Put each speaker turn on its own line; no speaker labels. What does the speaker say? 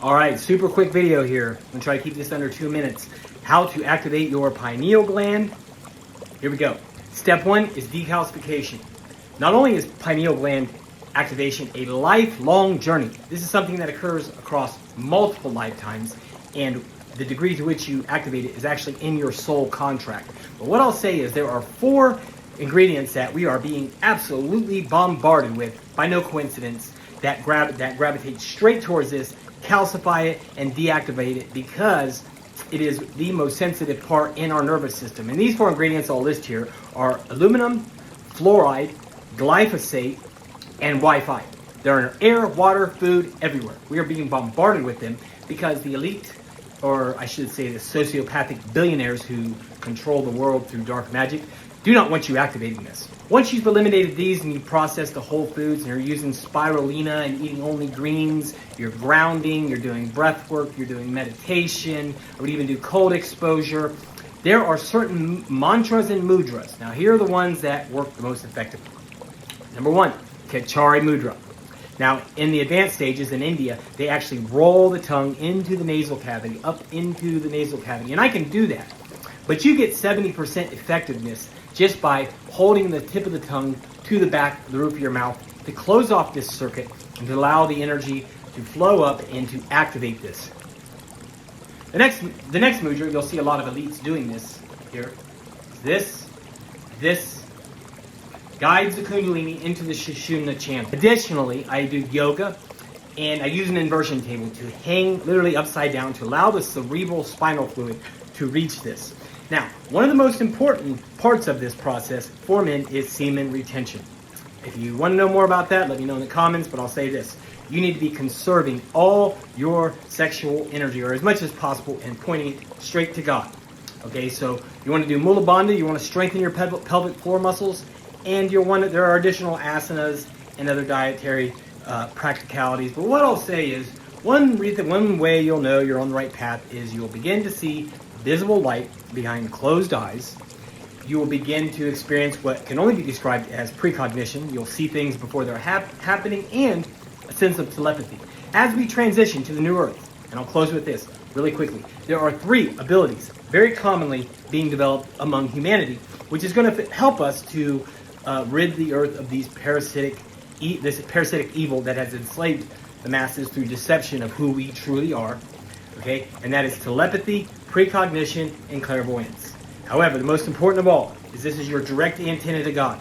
All right, super quick video here. I'm gonna try to keep this under 2 minutes. How to activate your pineal gland. Here we go. Step 1 is decalcification. Not only is pineal gland activation a lifelong journey, this is something that occurs across multiple lifetimes, and the degree to which you activate it is actually in your soul contract. But what I'll say is there are 4 ingredients that we are being absolutely bombarded with, by no coincidence, that gravitate straight towards this, calcify it, and deactivate it, because it is the most sensitive part in our nervous system. And these 4 ingredients I'll list here are aluminum, fluoride, glyphosate, and Wi-Fi. They're in air, water, food, everywhere. We are being bombarded with them because the elite, or I should say the sociopathic billionaires who control the world through dark magic, do not want you activating this. Once you've eliminated these and you've processed the whole foods and you're using spirulina and eating only greens, you're grounding, you're doing breath work, you're doing meditation, I would even do cold exposure. There are certain mantras and mudras. Now here are the ones that work the most effectively. Number 1, Kachari Mudra. Now, in the advanced stages in India, they actually roll the tongue into the nasal cavity, up into the nasal cavity. And I can do that. But you get 70% effectiveness just by holding the tip of the tongue to the back, the roof of your mouth, to close off this circuit and to allow the energy to flow up and to activate this. The next mudra, you'll see a lot of elites doing this here. This guides the Kundalini into the Sushumna channel. Additionally, I do yoga, and I use an inversion table to hang literally upside down to allow the cerebral spinal fluid to reach this. Now, one of the most important parts of this process for men is semen retention. If you want to know more about that, let me know in the comments, but I'll say this. You need to be conserving all your sexual energy, or as much as possible, and pointing it straight to God. Okay, so you want to do Mula Bandha, you want to strengthen your pelvic floor muscles, and there are additional asanas and other dietary practicalities. But what I'll say is, one way you'll know you're on the right path is you'll begin to see visible light behind closed eyes. You will begin to experience what can only be described as precognition. You'll see things before they're happening, and a sense of telepathy. As we transition to the new earth, and I'll close with this really quickly, there are 3 abilities very commonly being developed among humanity, which is going to help us to rid the earth of this parasitic evil that has enslaved the masses through deception of who we truly are. Okay, and that is telepathy, precognition, and clairvoyance. However, the most important of all is this is your direct antenna to God.